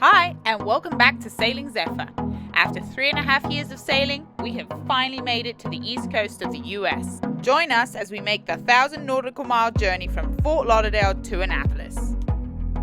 Hi, and welcome back to Sailing Zephyr. After 3.5 years of sailing, we have finally made it to the east coast of the US. Join us as we make the 1,000 nautical mile journey from Fort Lauderdale to Annapolis.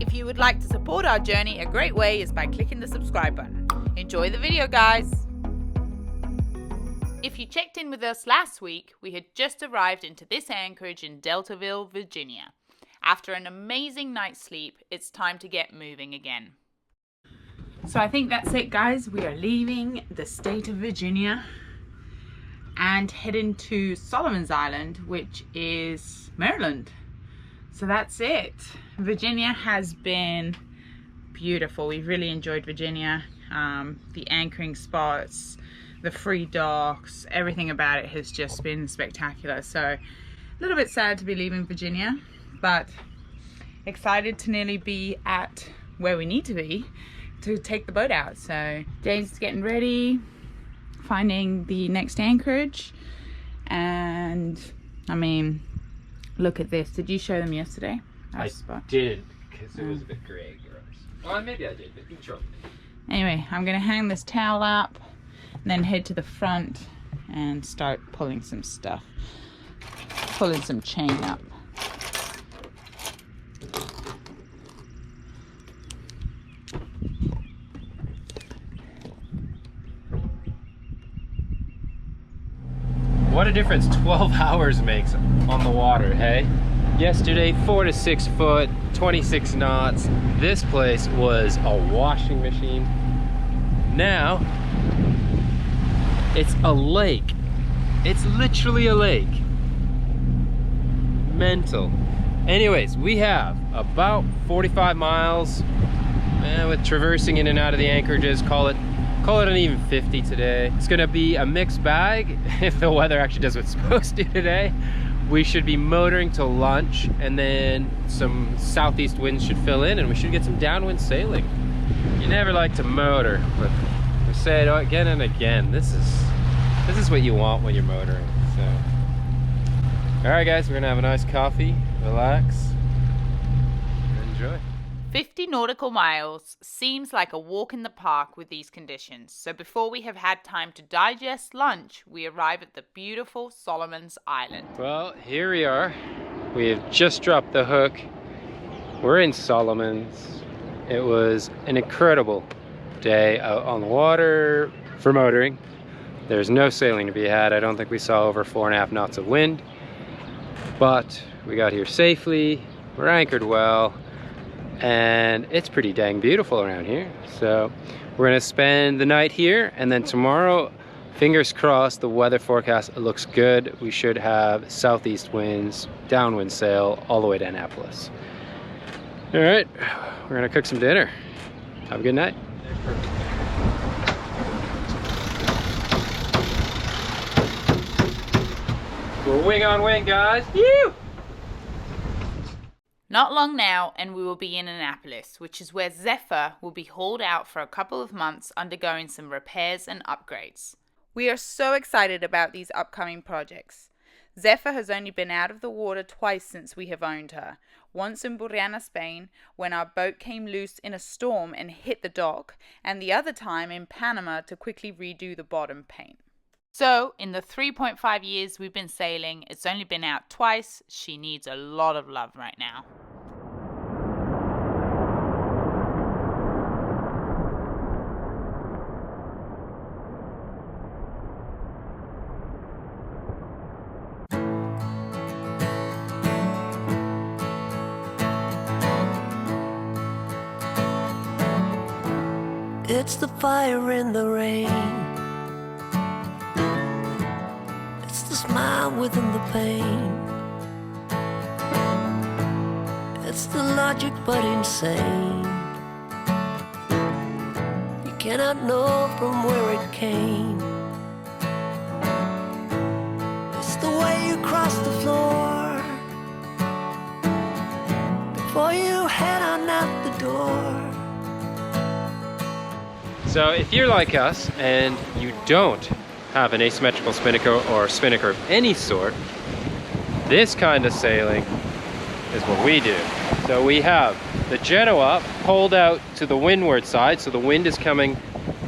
If you would like to support our journey, a great way is by clicking the subscribe button. Enjoy the video, guys! If you checked in with us last week, we had just arrived into this anchorage in Deltaville, Virginia. After an amazing night's sleep, it's time to get moving again. So I think that's it, guys. We are leaving the state of Virginia and heading to Solomon's Island, which is Maryland. So that's it. Virginia has been beautiful. We've really enjoyed Virginia. The anchoring spots, the free docks, everything about it has just been spectacular. So a little bit sad to be leaving Virginia, but excited to nearly be at where we need to be to take the boat out. So James is getting ready, finding the next anchorage, and I mean, look at this. Did you show them yesterday? I didn't, because it was a bit gray. Well, maybe I did, but you showed me. Anyway, I'm gonna hang this towel up and then head to the front and start pulling some stuff, pulling some chain up. What a difference 12 hours makes on the water, hey? Yesterday, 4 to 6 foot, 26 knots. This place was a washing machine. Now, it's a lake. It's literally a lake. Mental. Anyways, we have about 45 miles with traversing in and out of the anchorages. Call it an even 50 today. It's gonna be a mixed bag if the weather actually does what it's supposed to today. We should be motoring till lunch, and then some southeast winds should fill in and we should get some downwind sailing. You never like to motor, but we say it again and again. This is what you want when you're motoring. So, all right, guys, we're gonna have a nice coffee, relax, and enjoy. 50 nautical miles seems like a walk in the park with these conditions. So before we have had time to digest lunch, we arrive at the beautiful Solomon's Island. Well, here we are. We have just dropped the hook. We're in Solomon's. It was an incredible day out on the water for motoring. There's no sailing to be had. I don't think we saw over 4.5 knots of wind, but we got here safely. We're anchored well. And it's pretty dang beautiful around here. So we're gonna spend the night here, and then tomorrow, fingers crossed, the weather forecast looks good. We should have southeast winds, downwind sail all the way to Annapolis. All right, we're gonna cook some dinner. Have a good night. We're wing on wing, guys. Woo! Not long now, and we will be in Annapolis, which is where Zephyr will be hauled out for a couple of months, undergoing some repairs and upgrades. We are so excited about these upcoming projects. Zephyr has only been out of the water twice since we have owned her. Once in Burriana, Spain, when our boat came loose in a storm and hit the dock, and the other time in Panama to quickly redo the bottom paint. So, in the 3.5 years we've been sailing, it's only been out twice. She needs a lot of love right now. It's the fire in the rain. It's the smile within the pain. It's the logic but insane. You cannot know from where it came. It's the way you cross the floor before you head on out the door. So if you're like us and you don't have an asymmetrical spinnaker or spinnaker of any sort, this kind of sailing is what we do. So we have the Genoa pulled out to the windward side, so the wind is coming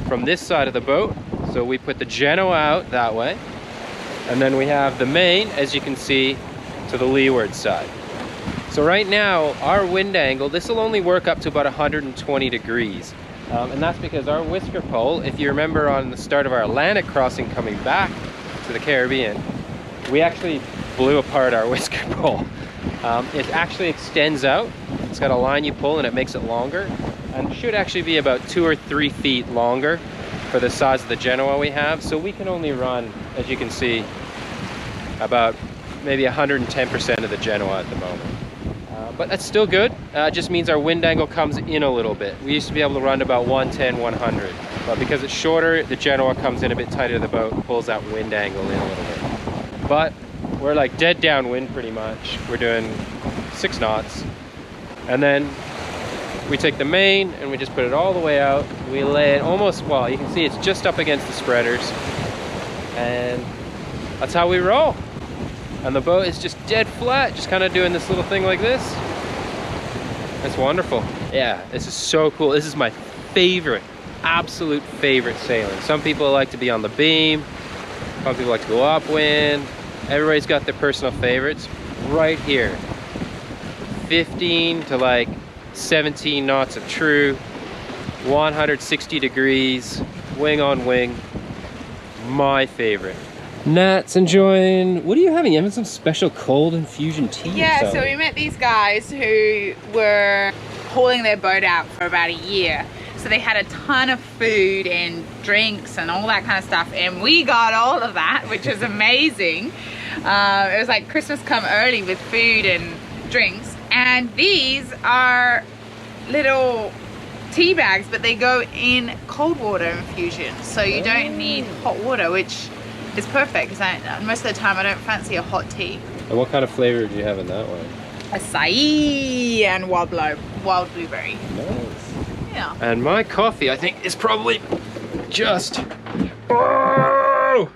from this side of the boat. So we put the Genoa out that way, and then we have the main, as you can see, to the leeward side. So right now, our wind angle, this will only work up to about 120 degrees. And that's because our whisker pole, if you remember on the start of our Atlantic crossing coming back to the Caribbean, we actually blew apart our whisker pole. It actually extends out. It's got a line you pull and it makes it longer, and should actually be about 2 or 3 feet longer for the size of the Genoa we have. So we can only run, as you can see, about maybe 110% of the Genoa at the moment. But that's still good. It just means our wind angle comes in a little bit. We used to be able to run about 110, 100. But because it's shorter, the Genoa comes in a bit tighter to the boat and pulls that wind angle in a little bit. But we're like dead downwind pretty much. We're doing 6 knots. And then we take the main and we just put it all the way out. We lay it almost, well, you can see it's just up against the spreaders. And that's how we roll. And the boat is just dead flat, just kind of doing this little thing like this. It's wonderful. Yeah, this is so cool. This is my favorite, absolute favorite sailing. Some people like to be on the beam. Some people like to go upwind. Everybody's got their personal favorites. Right here, 15 to like 17 knots of true, 160 degrees, wing on wing. My favorite. Nat's enjoying, what are you having? You having some special cold infusion tea? Yeah, so we met these guys who were hauling their boat out for about a year. So they had a ton of food and drinks and all that kind of stuff, and we got all of that, which was amazing. It was like Christmas come early with food and drinks. And these are little tea bags, but they go in cold water infusion, so you don't need hot water, which is perfect because most of the time I don't fancy a hot tea. And what kind of flavor do you have in that one? Acai and wild blueberry. Nice. Yeah. And my coffee, I think, is probably just... Oh!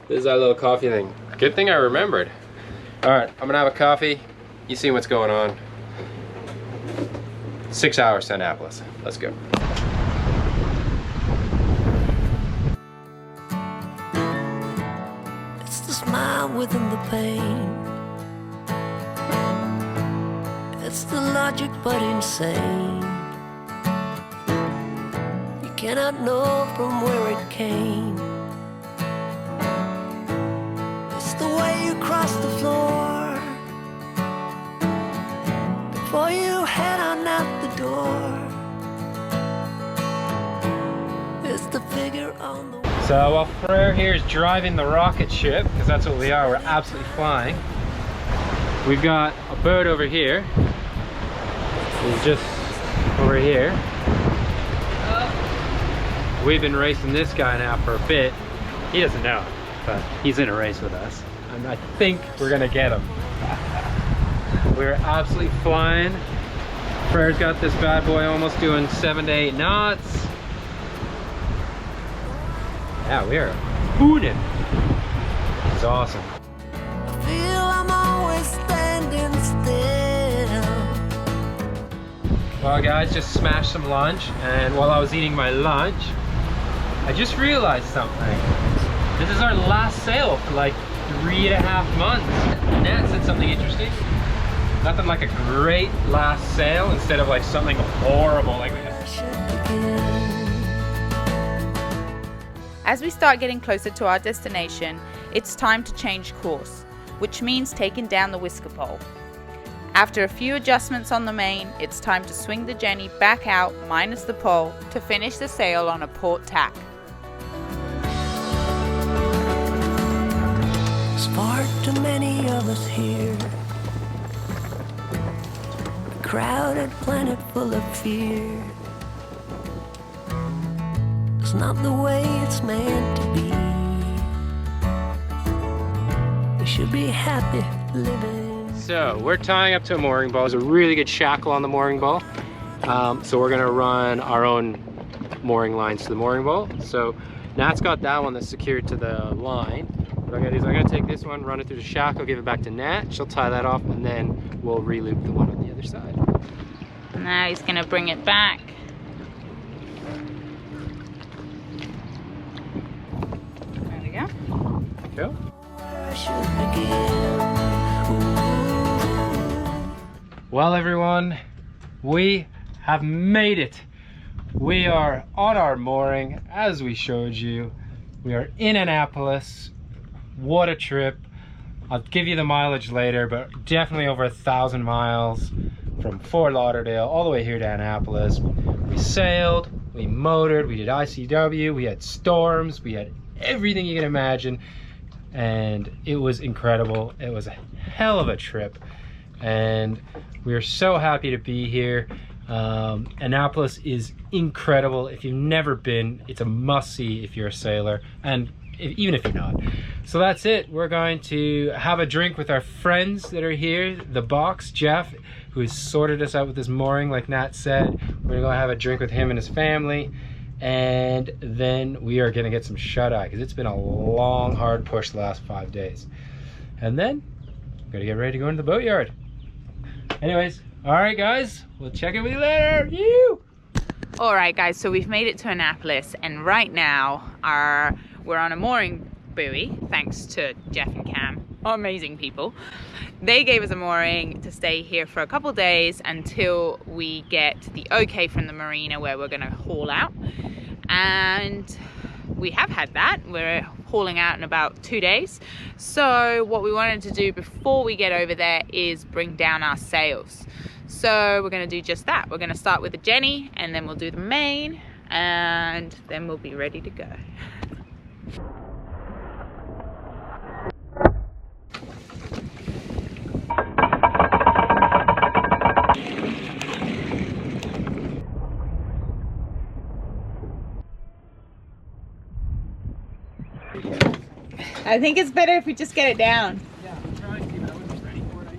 This is our little coffee thing. Good thing I remembered. All right, I'm gonna have a coffee. You see what's going on. 6 hours to Annapolis. Let's go. It's the smile within the pain. It's the logic but insane. You cannot know from where it came. It's the way you cross the floor before you head on out the door. It's the figure on the... So while Frere here is driving the rocket ship, because that's what we are, we're absolutely flying. We've got a boat over here. It's just over here. We've been racing this guy now for a bit. He doesn't know, but he's in a race with us. And I think we're gonna get him. We're absolutely flying. Frere's got this bad boy almost doing 7 to 8 knots. Yeah, we are hooting. It's awesome. I feel I'm always standing still. Well guys, just smashed some lunch, and while I was eating my lunch, I just realized something. This is our last sail for like 3.5 months. Nat said something interesting. Nothing like a great last sail instead of like something horrible like we had. As we start getting closer to our destination, it's time to change course, which means taking down the whisker pole. After a few adjustments on the main, it's time to swing the Jenny back out minus the pole to finish the sail on a port tack. There's far too many of us here, a crowded planet full of fear. It's not the way it's meant to be. We should be happy living. So we're tying up to a mooring ball. There's a really good shackle on the mooring ball. So we're gonna run our own mooring lines to the mooring ball. So Nat's got that one that's secured to the line. What I'm gonna do is I'm gonna take this one, run it through the shackle, give it back to Nat. She'll tie that off, and then we'll re-loop the one on the other side. Now he's gonna bring it back. There we go. Cool. Well, everyone, we have made it. We are on our mooring, as we showed you. We are in Annapolis. What a trip. I'll give you the mileage later, but definitely over 1,000 miles from Fort Lauderdale all the way here to Annapolis. We sailed, we motored, we did ICW, we had storms, we had everything you can imagine, and it was incredible. It was a hell of a trip, and we are so happy to be here. Annapolis is incredible. If you've never been, it's a must-see if you're a sailor, and even if you're not. So that's it. We're going to have a drink with our friends that are here. The Box, Jeff, who has sorted us out with this mooring, like Nat said. We're gonna go have a drink with him and his family, and then we are gonna get some shut-eye, because it's been a long, hard push the last 5 days. And then we're gonna get ready to go into the boatyard. Anyways, all right, guys, we'll check in with you later. You. All right, guys, so we've made it to Annapolis, and right now we're on a mooring buoy, thanks to Jeff and Cam, amazing people. They gave us a mooring to stay here for a couple days until we get the okay from the marina where we're gonna haul out. And we have had that. We're hauling out in about 2 days. So what we wanted to do before we get over there is bring down our sails. So we're gonna do just that. We're gonna start with the Jenny, and then we'll do the main, and then we'll be ready to go. I think it's better if we just get it down. Yeah, I'm trying to, but I wasn't ready for it.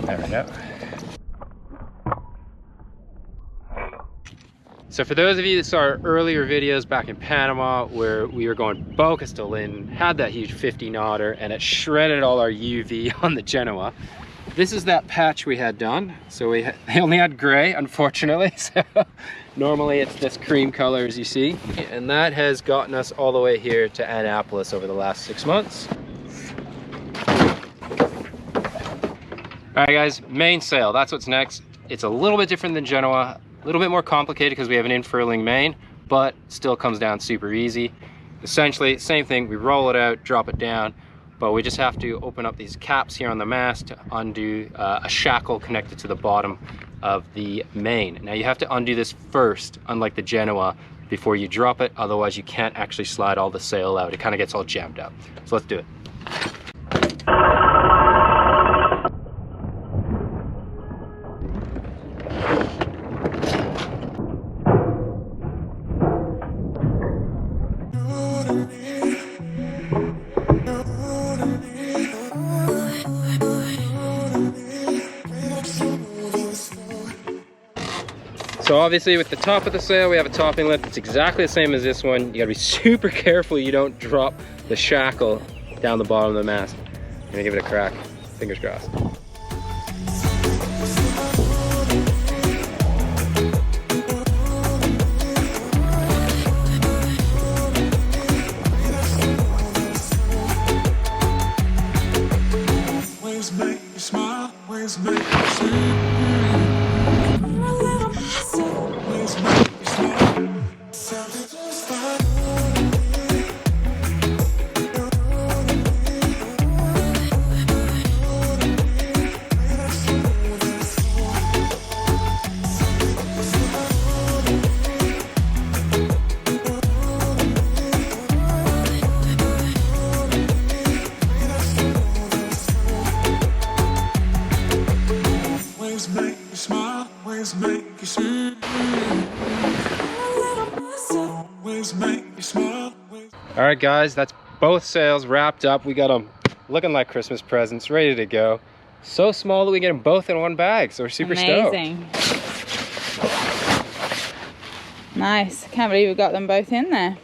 There we go. So for those of you that saw our earlier videos back in Panama where we were going bow Castellin, had that huge 50 knotter, and it shredded all our UV on the Genoa. This is that patch we had done. So they only had gray, unfortunately. So normally it's this cream color, as you see. And that has gotten us all the way here to Annapolis over the last 6 months. All right, guys, mainsail, that's what's next. It's a little bit different than Genoa. A little bit more complicated because we have an infurling main, but still comes down super easy. Essentially, same thing, we roll it out, drop it down, but we just have to open up these caps here on the mast to undo a shackle connected to the bottom of the main. Now you have to undo this first, unlike the Genoa, before you drop it, otherwise you can't actually slide all the sail out. It kind of gets all jammed up. So let's do it. So obviously with the top of the sail, we have a topping lift. It's exactly the same as this one. You gotta be super careful you don't drop the shackle down the bottom of the mast. I'm gonna give it a crack. Fingers crossed. All right, guys, that's both sails wrapped up. We got them looking like Christmas presents, ready to go. So small that we get them both in one bag, so we're super Amazing. stoked. Nice. Can't believe we got them both in there.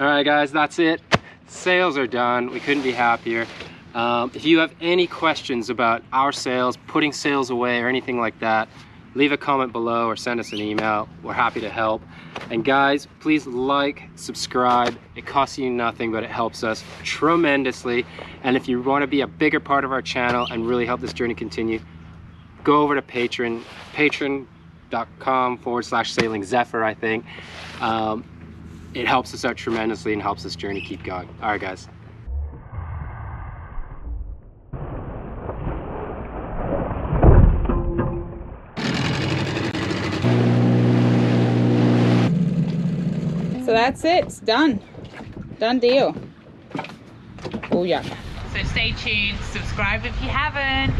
All right, guys, that's it. Sails are done. We couldn't be happier. If you have any questions about our sails, putting sails away or anything like that, leave a comment below or send us an email. We're happy to help. And guys, please like, subscribe. It costs you nothing, but it helps us tremendously. And if you want to be a bigger part of our channel and really help this journey continue, go over to Patron, patron.com/Sailing Zephyr, I think. It helps us out tremendously and helps this journey keep going. All right, guys. So that's it. It's done. Done deal. Oh yeah. So stay tuned. Subscribe if you haven't.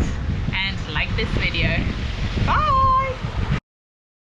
And like this video. Bye.